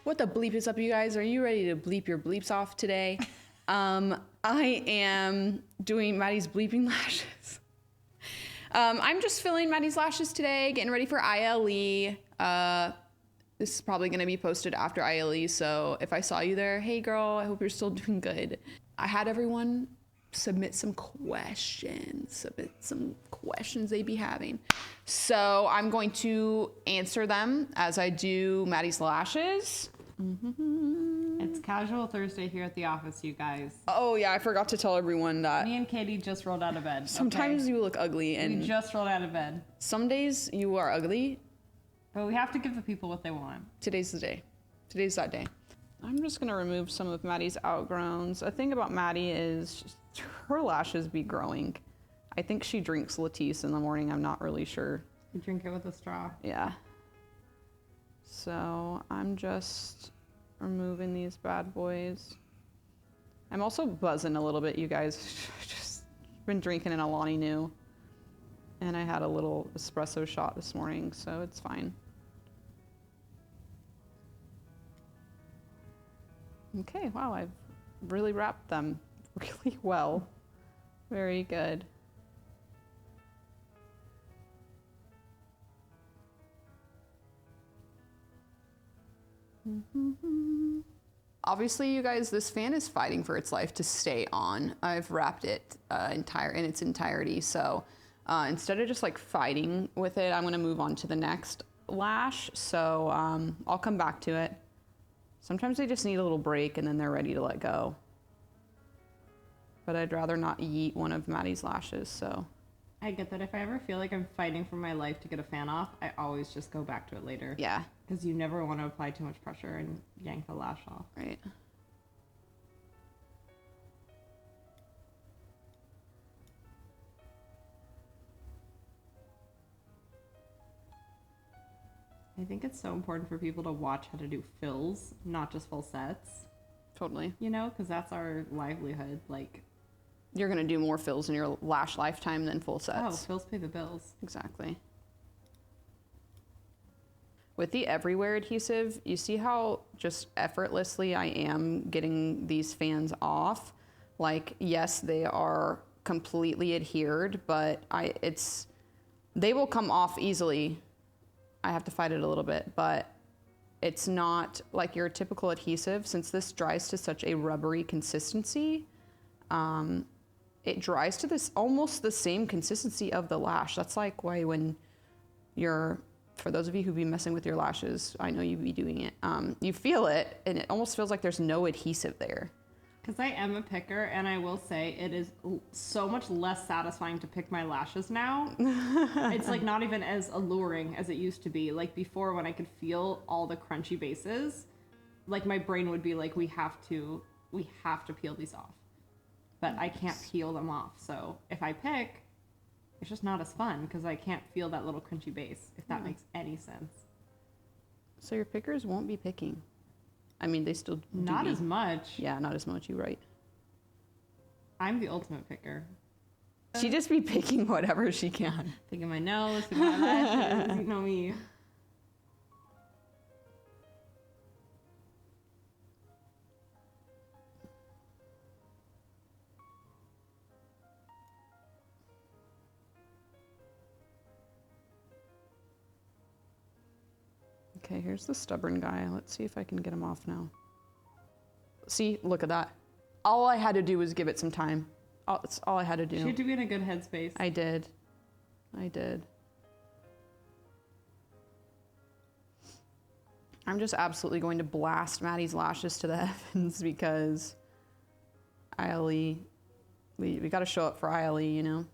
What the bleep is up, you guys? Are you ready to bleep your bleeps off today? I am doing Maddie's bleeping lashes. I'm just filling Maddie's lashes today, getting ready for ILE. This is probably going to be posted after ILE, so if I saw you there, hey girl, I hope you're still doing good. I had everyone submit some questions they be having. So I'm going to answer them as I do Maddie's lashes. It's Casual Thursday here at the office, you guys. Oh yeah, I forgot to tell everyone that. Me and Katy just rolled out of bed. Sometimes you look ugly, and we just rolled out of bed. Some days you are ugly. But we have to give the people what they want. Today's the day. Today's that day. I'm just gonna remove some of Maddie's outgrowns. The thing about Maddie is her lashes be growing. I think she drinks Latisse in the morning. I'm not really sure. You drink it with a straw. Yeah. So I'm just removing these bad boys. I'm also buzzing a little bit, you guys. Just been drinking an Alani Nu. And I had a little espresso shot this morning, so it's fine. Okay, wow, I've really wrapped them really well. Very good. Obviously, you guys, this fan is fighting for its life to stay on. I've wrapped it in its entirety, so instead of just like fighting with it, I'm gonna move on to the next lash. So I'll come back to it. Sometimes they just need a little break and then they're ready to let go. But I'd rather not yeet one of Maddie's lashes, so. I get that. If I ever feel like I'm fighting for my life to get a fan off, I always just go back to it later. Yeah. Because you never want to apply too much pressure and yank the lash off. Right. I think it's so important for people to watch how to do fills, not just full sets. Totally. You know, because that's our livelihood. Like, you're gonna do more fills in your lash lifetime than full sets. Oh, fills pay the bills. Exactly. With the Everywhere adhesive, you see how just effortlessly I am getting these fans off? Like, yes, they are completely adhered, but they will come off easily. I have to fight it a little bit, but it's not like your typical adhesive. Since this dries to such a rubbery consistency, it dries to this almost the same consistency of the lash. That's like why when for those of you who be messing with your lashes, I know you be doing it, you feel it and it almost feels like there's no adhesive there. Because I am a picker, and I will say it is so much less satisfying to pick my lashes now. It's like not even as alluring as it used to be. Like before, when I could feel all the crunchy bases, like my brain would be like, we have to peel these off. But I can't peel them off. So if I pick, it's just not as fun because I can't feel that little crunchy base, if that makes any sense. So your pickers won't be picking. I mean, they still do. Not as much. Yeah, not as much. You're right. I'm the ultimate picker. She just be picking whatever she can. Picking my nose, picking my lashes, you know me. Okay, here's the stubborn guy. Let's see if I can get him off now. See, look at that. All I had to do was give it some time. That's all I had to do. She had to be in a good headspace. I did. I'm just absolutely going to blast Maddie's lashes to the heavens because ILE, we got to show up for ILE, you know?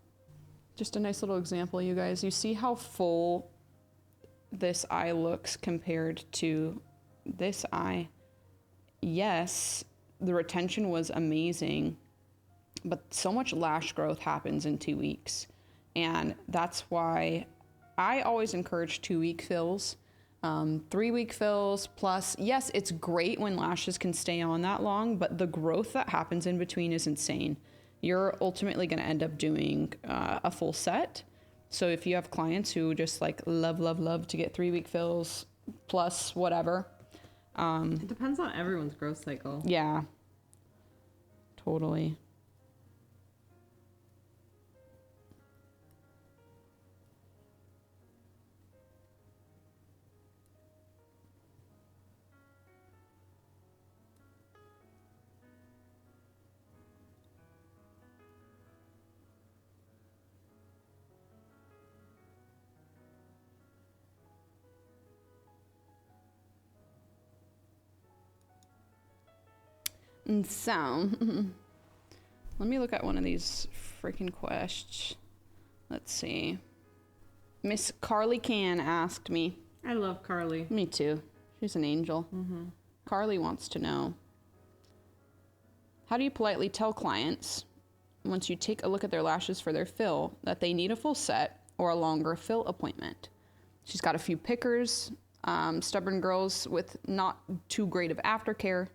Just a nice little example, you guys. You see how full this eye looks compared to this eye? Yes, the retention was amazing, but so much lash growth happens in 2 weeks. And that's why I always encourage 2-week fills, 3-week fills plus. Yes, it's great when lashes can stay on that long, but the growth that happens in between is insane. You're ultimately going to end up doing a full set. So if you have clients who just like love to get 3-week fills plus whatever, It depends on everyone's growth cycle. Yeah, totally. And so, let me look at one of these freaking questions. Let's see. Miss Carly Can asked me. I love Carly. Me too. She's an angel. Carly wants to know, how do you politely tell clients, once you take a look at their lashes for their fill, that they need a full set or a longer fill appointment? She's got a few pickers, stubborn girls with not too great of aftercare.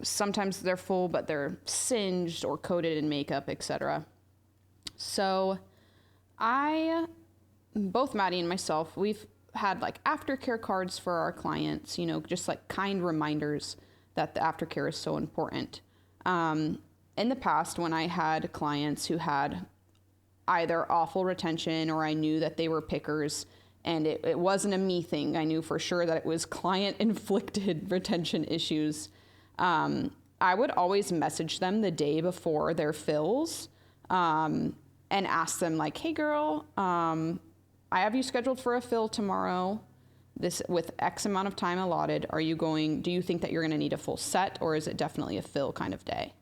Sometimes they're full, but they're singed or coated in makeup, etc. So both Maddie and myself, we've had like aftercare cards for our clients, you know, just like kind reminders that the aftercare is so important. In the past, when I had clients who had either awful retention or I knew that they were pickers and it wasn't a me thing, I knew for sure that it was client inflicted retention issues. I would always message them the day before their fills, and ask them like, hey girl, I have you scheduled for a fill tomorrow, this with X amount of time allotted. Do you think that you're going to need a full set, or is it definitely a fill kind of day?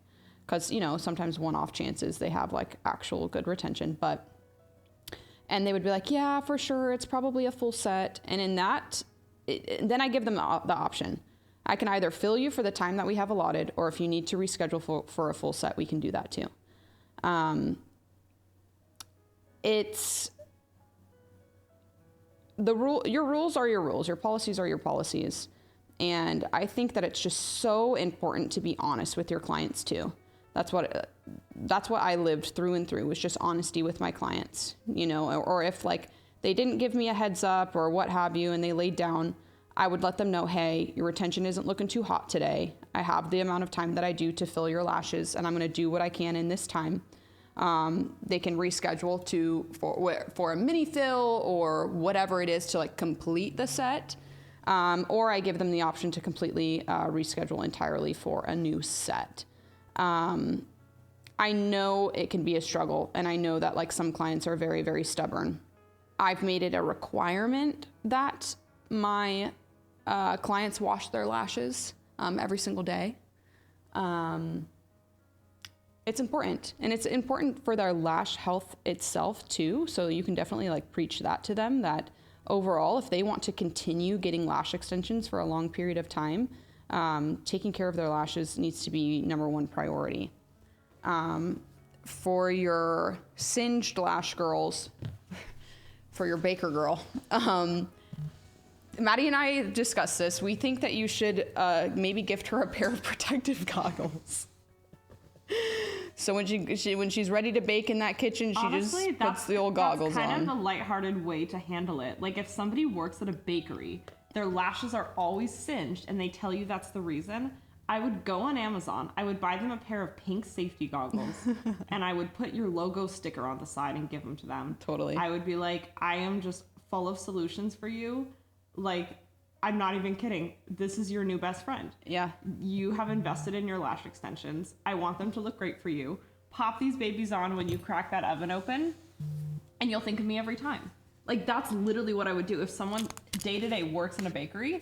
Because, you know, sometimes one-off chances they have like actual good retention, and they would be like, yeah, for sure, it's probably a full set. And in that, then I give them the option. I can either fill you for the time that we have allotted, or if you need to reschedule for a full set, we can do that too. It's your rules are your rules, your policies are your policies. And I think that it's just so important to be honest with your clients too. That's what I lived through and through, was just honesty with my clients, you know, or if like they didn't give me a heads up or what have you, and they laid down, I would let them know, hey, your retention isn't looking too hot today. I have the amount of time that I do to fill your lashes, and I'm going to do what I can in this time. They can reschedule for a mini fill or whatever it is to like complete the set. Or I give them the option to completely reschedule entirely for a new set. I know it can be a struggle, and I know that like some clients are very, very stubborn. I've made it a requirement that my clients wash their lashes every single day. It's important, and it's important for their lash health itself too. So you can definitely like preach that to them, that overall, if they want to continue getting lash extensions for a long period of time, taking care of their lashes needs to be number one priority. For your singed lash girls, for your baker girl, Maddie and I discussed this. We think that you should maybe gift her a pair of protective goggles. So when she's ready to bake in that kitchen, she honestly, just puts the old goggles on. That's kind of a lighthearted way to handle it. Like if somebody works at a bakery, their lashes are always singed, and they tell you that's the reason, I would go on Amazon. I would buy them a pair of pink safety goggles, and I would put your logo sticker on the side and give them to them. Totally. I would be like, I am just full of solutions for you. Like, I'm not even kidding. This is your new best friend. Yeah. You have invested in your lash extensions. I want them to look great for you. Pop these babies on when you crack that oven open, and you'll think of me every time. Like, that's literally what I would do. If someone day to day works in a bakery,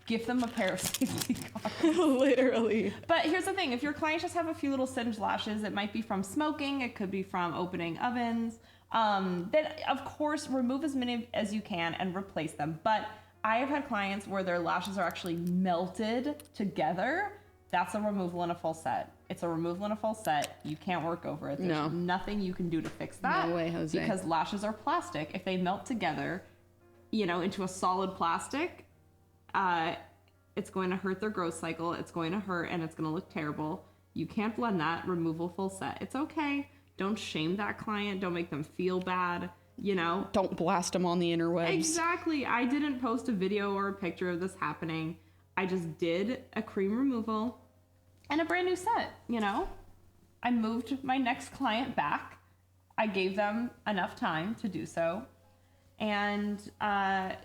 gift them a pair of safety goggles. Literally. But here's the thing. If your clients just have a few little singed lashes, it might be from smoking. It could be from opening ovens. Then, of course, remove as many as you can and replace them. But I have had clients where their lashes are actually melted together. That's a removal in a full set. It's a removal in a full set. You can't work over it. There's nothing you can do to fix that. No way, Jose. Because lashes are plastic. If they melt together, you know, into a solid plastic, it's going to hurt their growth cycle. It's going to hurt, and it's going to look terrible. You can't blend that. Removal full set. It's okay. Don't shame that client. Don't make them feel bad. you know? Don't blast them on the interwebs. Exactly. I didn't post a video or a picture of this happening. I just did a cream removal and a brand new set, you know? I moved my next client back. I gave them enough time to do so. And,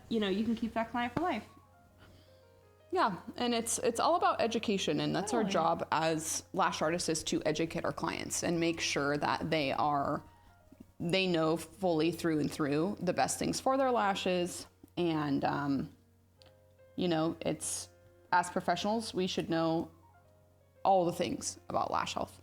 you know, you can keep that client for life. Yeah, and it's all about education, and that's our Totally. job as lash artists, is to educate our clients and make sure that they know fully through and through the best things for their lashes. And you know, it's, as professionals, we should know all the things about lash health,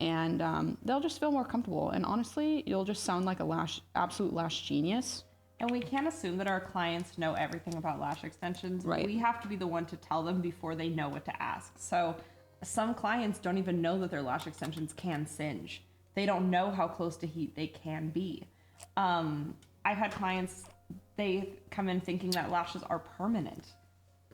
and they'll just feel more comfortable. And honestly, you'll just sound like a absolute lash genius. And we can't assume that our clients know everything about lash extensions. Right. We have to be the one to tell them before they know what to ask. So some clients don't even know that their lash extensions can singe. They don't know how close to heat they can be. I've had clients, they come in thinking that lashes are permanent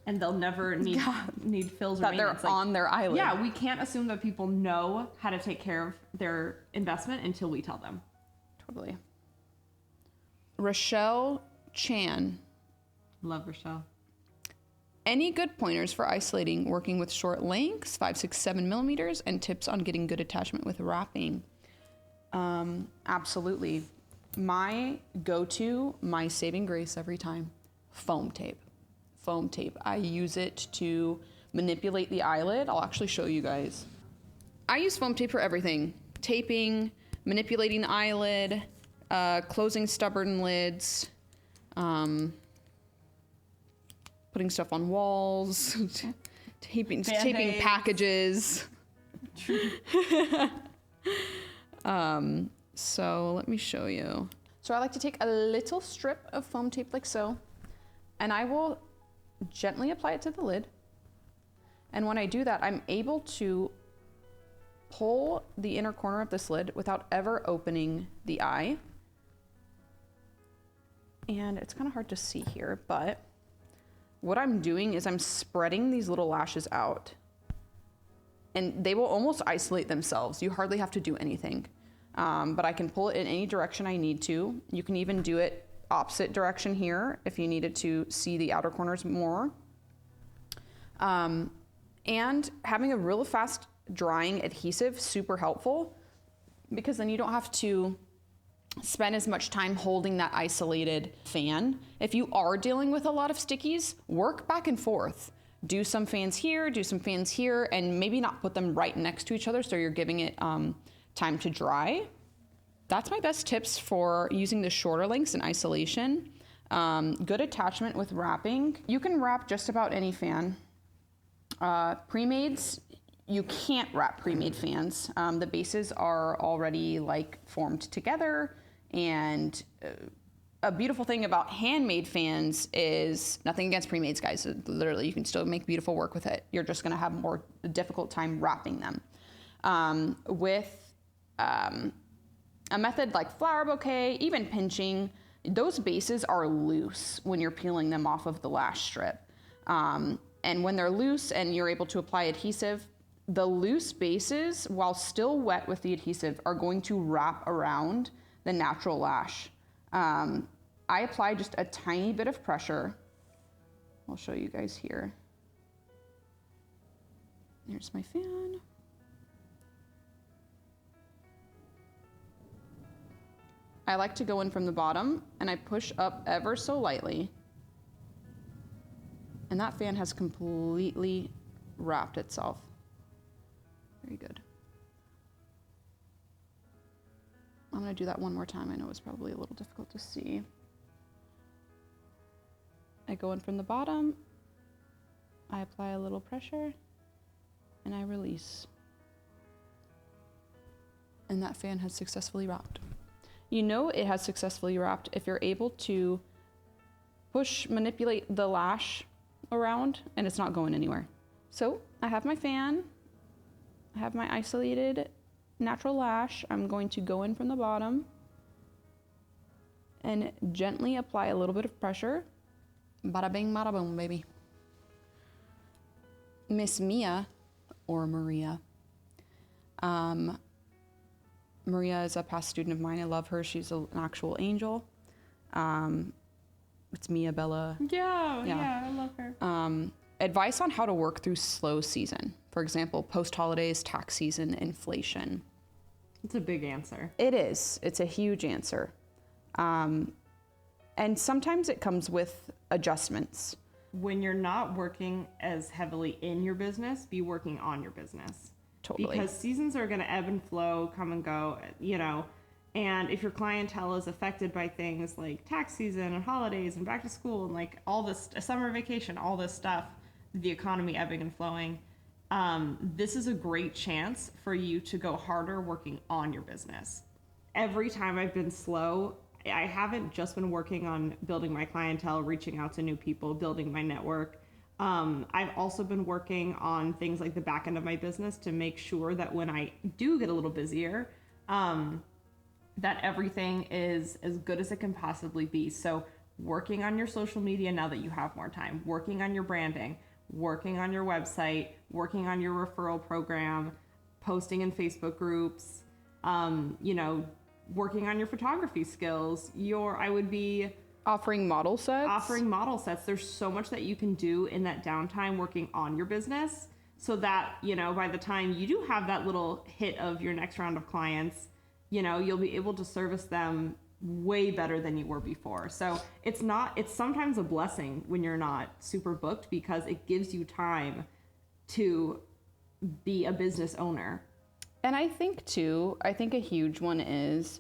and they'll never need fills or That they're maintenance. on their eyelid. Yeah, we can't assume that people know how to take care of their investment until we tell them. Totally. Rochelle Chan. Love Rochelle. Any good pointers for isolating, working with short lengths, 5, 6, 7 millimeters, and tips on getting good attachment with wrapping? Absolutely. My go-to, my saving grace every time, foam tape. Foam tape. I use it to manipulate the eyelid. I'll actually show you guys. I use foam tape for everything. Taping, manipulating the eyelid, closing stubborn lids, putting stuff on walls, taping packages. So let me show you. So I like to take a little strip of foam tape like so, and I will gently apply it to the lid. And when I do that, I'm able to pull the inner corner of this lid without ever opening the eye. And it's kind of hard to see here, but what I'm doing is I'm spreading these little lashes out, and they will almost isolate themselves. You hardly have to do anything, but I can pull it in any direction I need to. You can even do it opposite direction here if you needed to see the outer corners more. And having a real fast drying adhesive, super helpful, because then you don't have to spend as much time holding that isolated fan. If you are dealing with a lot of stickies, work back and forth. Do some fans here, do some fans here, and maybe not put them right next to each other so you're giving it time to dry. That's my best tips for using the shorter lengths in isolation. Good attachment with wrapping. You can wrap just about any fan. Pre-mades, you can't wrap pre-made fans. The bases are already like formed together, and a beautiful thing about handmade fans is, nothing against pre-mades, guys. Literally, you can still make beautiful work with it. You're just gonna have more difficult time wrapping them. With a method like flower bouquet, even pinching, those bases are loose when you're peeling them off of the lash strip. And when they're loose and you're able to apply adhesive, the loose bases, while still wet with the adhesive, are going to wrap around the natural lash. I apply just a tiny bit of pressure. I'll show you guys here. Here's my fan. I like to go in from the bottom, and I push up ever so lightly. And that fan has completely wrapped itself. Very good. I'm gonna do that one more time. I know it's probably a little difficult to see. I go in from the bottom, I apply a little pressure, and I release. And that fan has successfully wrapped. You know it has successfully wrapped if you're able to manipulate the lash around and it's not going anywhere. So I have my fan, I have my isolated natural lash. I'm going to go in from the bottom and gently apply a little bit of pressure. Bada bing, bada boom, baby. Miss Mia, or Maria, Maria is a past student of mine. I love her. She's an actual angel. It's Mia Bella. Yeah, I love her. Advice on how to work through slow season. For example, post-holidays, tax season, inflation. It's a big answer. It is. It's a huge answer. And sometimes it comes with adjustments. When you're not working as heavily in your business, be working on your business. Totally. Because seasons are going to ebb and flow, come and go, and if your clientele is affected by things like tax season and holidays and back to school and like all this summer vacation, all this stuff, the economy ebbing and flowing, this is a great chance for you to go harder working on your business. Every time I've been slow, I haven't just been working on building my clientele, reaching out to new people, building my network. I've also been working on things like the back end of my business to make sure that when I do get a little busier, that everything is as good as it can possibly be. So working on your social media now that you have more time, working on your branding, working on your website, working on your referral program, posting in Facebook groups, working on your photography skills. I would be offering model sets. There's so much that you can do in that downtime working on your business so that, by the time you do have that little hit of your next round of clients, you'll be able to service them way better than you were before. So it's sometimes a blessing when you're not super booked because it gives you time to be a business owner. And I think a huge one is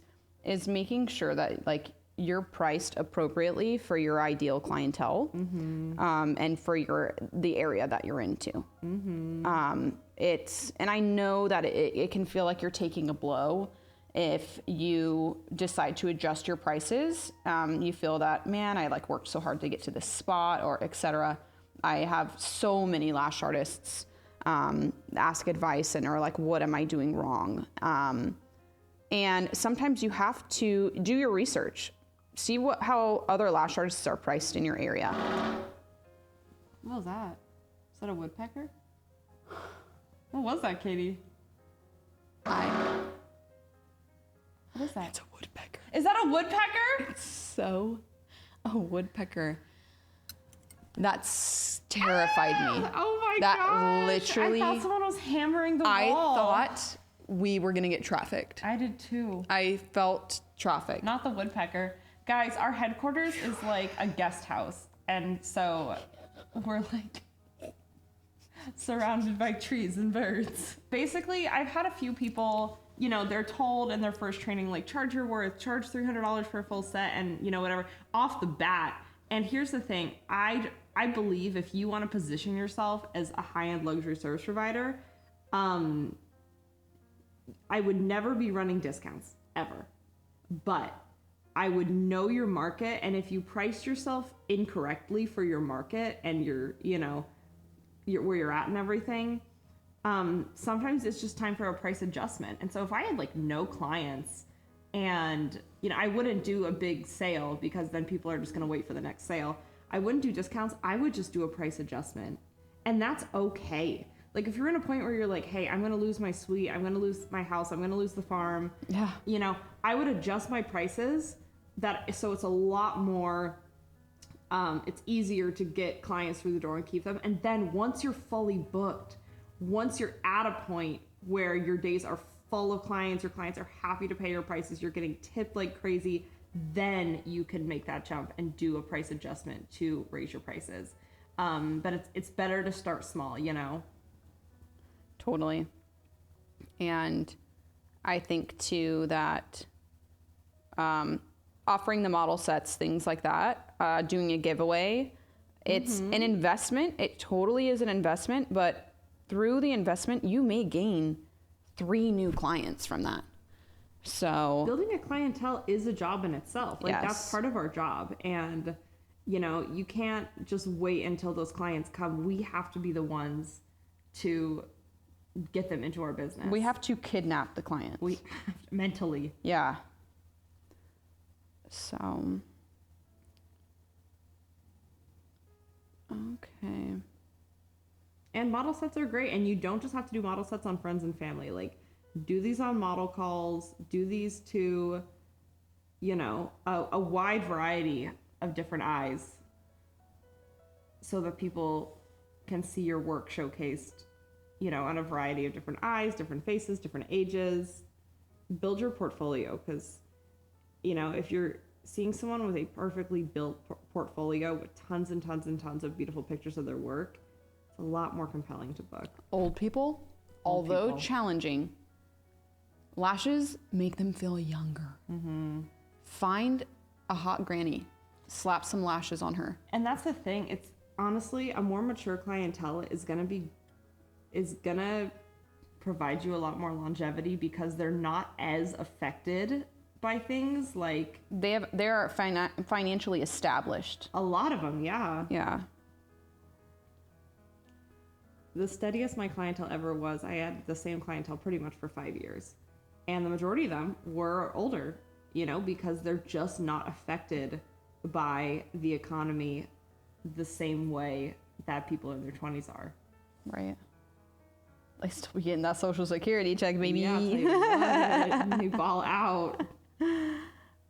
making sure that like you're priced appropriately for your ideal clientele, and for the area that you're into. And I know that it can feel like you're taking a blow if you decide to adjust your prices. You feel that, man, I like worked so hard to get to this spot, or etc. I have so many lash artists ask advice and are like, what am I doing wrong? And sometimes you have to do your research. See how other lash artists are priced in your area. What was that? Is that a woodpecker? What was that, Katie? What is that? It's a woodpecker. Is that a woodpecker? It's so a woodpecker. That's terrified me. Oh my that gosh. Literally, I thought someone was hammering the I wall. thought we were gonna get trafficked. I did too. I felt traffic. Not the woodpecker. Guys, our headquarters is like a guest house. And so we're like surrounded by trees and birds. Basically, I've had a few people, they're told in their first training, like, charge your worth, charge $300 for a full set and, whatever, off the bat. And here's the thing. I believe if you want to position yourself as a high-end luxury service provider, I would never be running discounts, ever. But I would know your market, and if you priced yourself incorrectly for your market and your where you're at and everything, sometimes it's just time for a price adjustment. And so if I had like no clients and, I wouldn't do a big sale because then people are just going to wait for the next sale. I wouldn't do discounts. I would just do a price adjustment. And that's okay. Like if you're in a point where you're like, hey, I'm going to lose my suite, I'm going to lose my house, I'm going to lose the farm. Yeah. I would adjust my prices so it's a lot more, it's easier to get clients through the door and keep them. And then once you're fully booked, once you're at a point where your days are full of clients, your clients are happy to pay your prices, you're getting tipped like crazy, then you can make that jump and do a price adjustment to raise your prices. But it's better to start small, Totally. And I think too that offering the model sets, things like that, doing a giveaway, it's an investment. It totally is an investment, but through the investment, you may gain 3 new clients from that. So building a clientele is a job in itself. Like yes. That's part of our job. And, you can't just wait until those clients come. We have to be the ones to get them into our business. We have to kidnap the clients. We have to, mentally. Yeah. So, okay. And model sets are great. And you don't just have to do model sets on friends and family. Like do these on model calls, do these to, you know, a wide variety of different eyes so that people can see your work showcased, you know, on a variety of different eyes, different faces, different ages. Build your portfolio because, you know, if you're seeing someone with a perfectly built portfolio with tons and tons and tons of beautiful pictures of their work, it's a lot more compelling to book. Old people, although challenging, lashes make them feel younger. Find a hot granny, slap some lashes on her. And that's the thing. It's honestly a more mature clientele is gonna provide you a lot more longevity because they're not as affected by things like They are financially established. a lot of them. Yeah. Yeah. The steadiest my clientele ever was, I had the same clientele pretty much for 5 years. And the majority of them were older, you know, because they're just not affected by the economy the same way that people in their 20s are. Right. They still be getting that social security check, baby. Yeah, I'll tell you what, they ball out.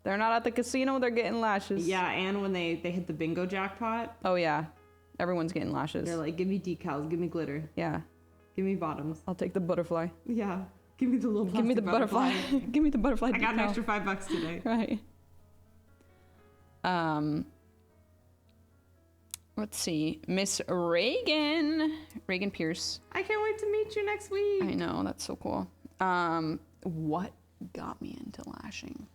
They're not at the casino, they're getting lashes. Yeah, and when they hit the bingo jackpot, Oh, yeah. Everyone's getting lashes. they're like, give me decals, give me glitter, Yeah. give me bottoms. I'll take the butterfly. Yeah, give me the little Give me the plastic butterfly. Give me the butterfly. I got an decal. extra $5 today. Right. Let's see. Miss Reagan Pierce. I can't wait to meet you next week. I know, that's so cool. What got me into lashing?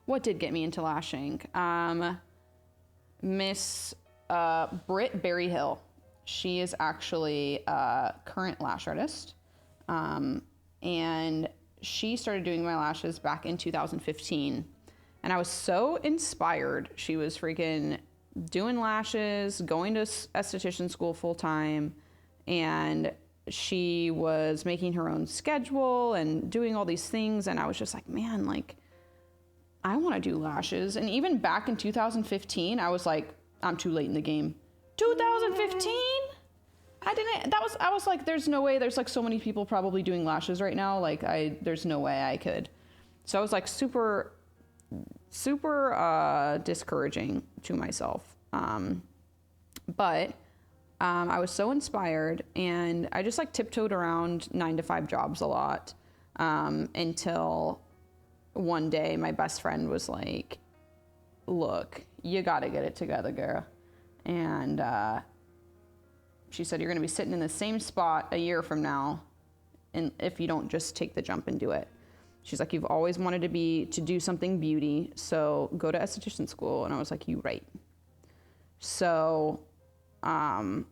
What did get me into lashing? Miss Britt Berryhill. She is actually a current lash artist. And she started doing my lashes back in 2015. And I was so inspired. She was freaking doing lashes, going to esthetician school full time, and she was making her own schedule and doing all these things. And I was just like, man, like, I want to do lashes. And even back in 2015, I was like, I'm too late in the game. 2015? I was like, there's no way. There's like so many people probably doing lashes right now. Like there's no way I could. So I was like super discouraging to myself. But I was so inspired, and I just like tiptoed around 9-to-5 jobs a lot until one day my best friend was like, look, you got to get it together, girl. And she said, you're going to be sitting in the same spot a year from now, and if you don't just take the jump and do it. She's like, you've always wanted to do something beauty, so go to esthetician school. And I was like, you right. So I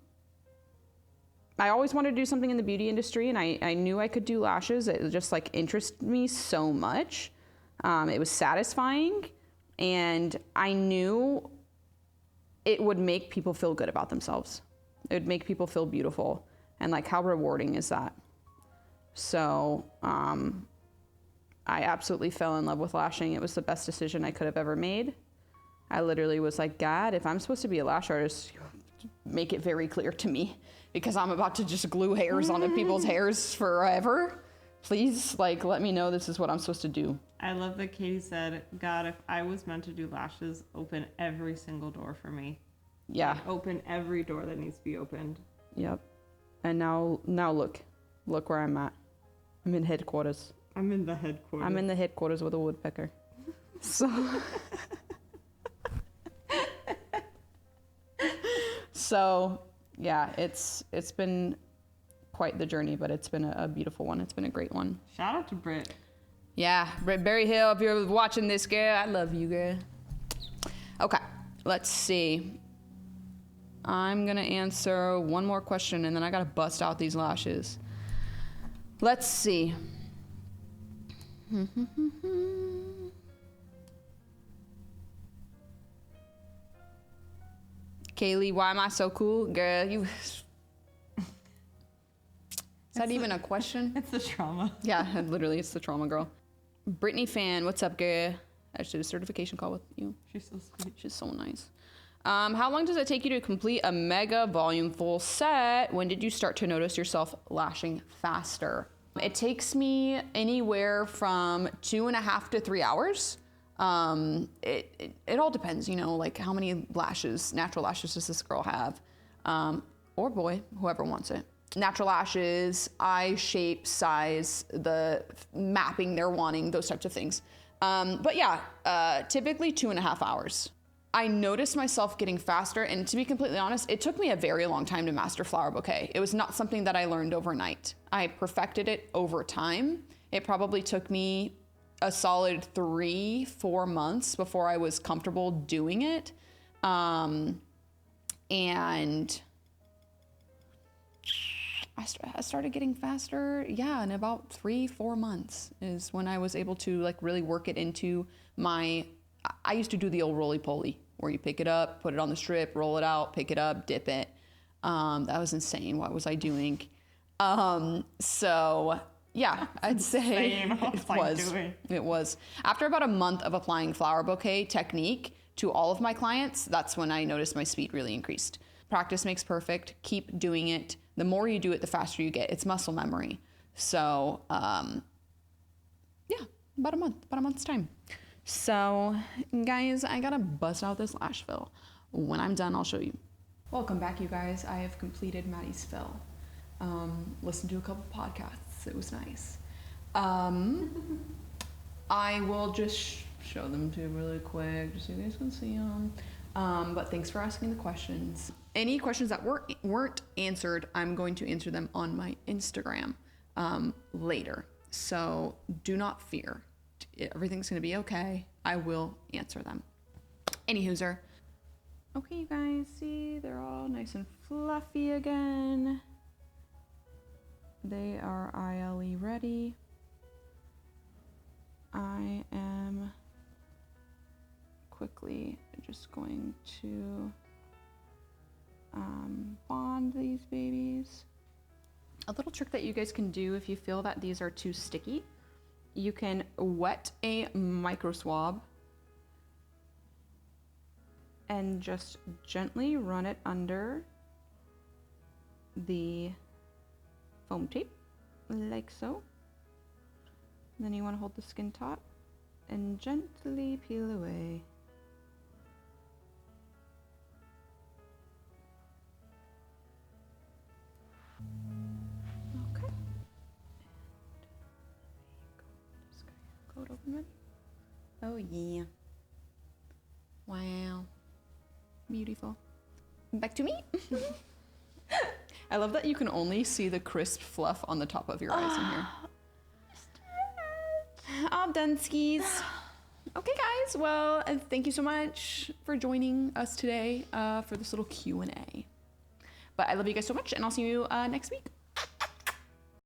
always wanted to do something in the beauty industry, and I knew I could do lashes. It just like interested me so much. It was satisfying, and I knew it would make people feel good about themselves. It would make people feel beautiful, and like, how rewarding is that? So I absolutely fell in love with lashing. It was the best decision I could have ever made. I literally was like, God, if I'm supposed to be a lash artist, make it very clear to me, because I'm about to just glue hairs onto people's hairs forever. Please, like, let me know this is what I'm supposed to do. I love that Katy said, God, if I was meant to do lashes, open every single door for me. Yeah. Like, open every door that needs to be opened. Yep. And now look where I'm at. I'm in headquarters. I'm in the headquarters. I'm in the headquarters with a woodpecker. So, yeah, it's been quite the journey, but it's been a beautiful one. It's been a great one. Shout out to Britt. Yeah, Britt Berryhill, if you're watching this, girl, I love you, girl. Okay, let's see. I'm gonna answer one more question, and then I gotta bust out these lashes. Let's see. Kaylee, why am I so cool? Girl, you... Is that even a question? It's the trauma. Yeah, literally, it's the trauma girl. Brittany Fan, what's up, girl? I just did a certification call with you. She's so sweet. She's so nice. How long does it take you to complete a mega volume full set? When did you start to notice yourself lashing faster? It takes me anywhere from 2.5 to 3 hours. It all depends, like how many lashes, natural lashes does this girl have? Or boy, whoever wants it. Natural lashes, eye shape, size, the mapping they're wanting, those types of things. But yeah, typically 2.5 hours. I noticed myself getting faster, and to be completely honest, it took me a very long time to master flower bouquet. It was not something that I learned overnight. I perfected it over time. It probably took me a solid 3-4 months before I was comfortable doing it. And I started getting faster, in about 3-4 months is when I was able to like really work it into I used to do the old roly-poly where you pick it up, put it on the strip, roll it out, pick it up, dip it. That was insane. What was I doing? So yeah, I'd say it was. After about a month of applying flower bouquet technique to all of my clients, that's when I noticed my speed really increased. Practice makes perfect. Keep doing it. The more you do it, the faster you get. It's muscle memory. So about a month's time. So guys, I gotta bust out this lash fill. When I'm done, I'll show you. Welcome back, you guys. I have completed Maddie's fill. Listened to a couple podcasts. It was nice. I will just show them to you really quick, just so you guys can see them. But thanks for asking the questions. Any questions that weren't answered, I'm going to answer them on my Instagram later. So do not fear. Everything's gonna be okay. I will answer them. Anywhozer. Okay, you guys, see, they're all nice and fluffy again. They are ILE ready. I am quickly just going to bond these babies. A little trick that you guys can do if you feel that these are too sticky, you can wet a micro swab and just gently run it under the foam tape, like so. Then you want to hold the skin taut and gently peel away. Okay. Coat open ready? Oh yeah. Wow. Beautiful. Back to me. I love that you can only see the crisp fluff on the top of your eyes in here. All done, skis. Okay, guys. Well, thank you so much for joining us today for this little Q&A. But I love you guys so much, and I'll see you next week.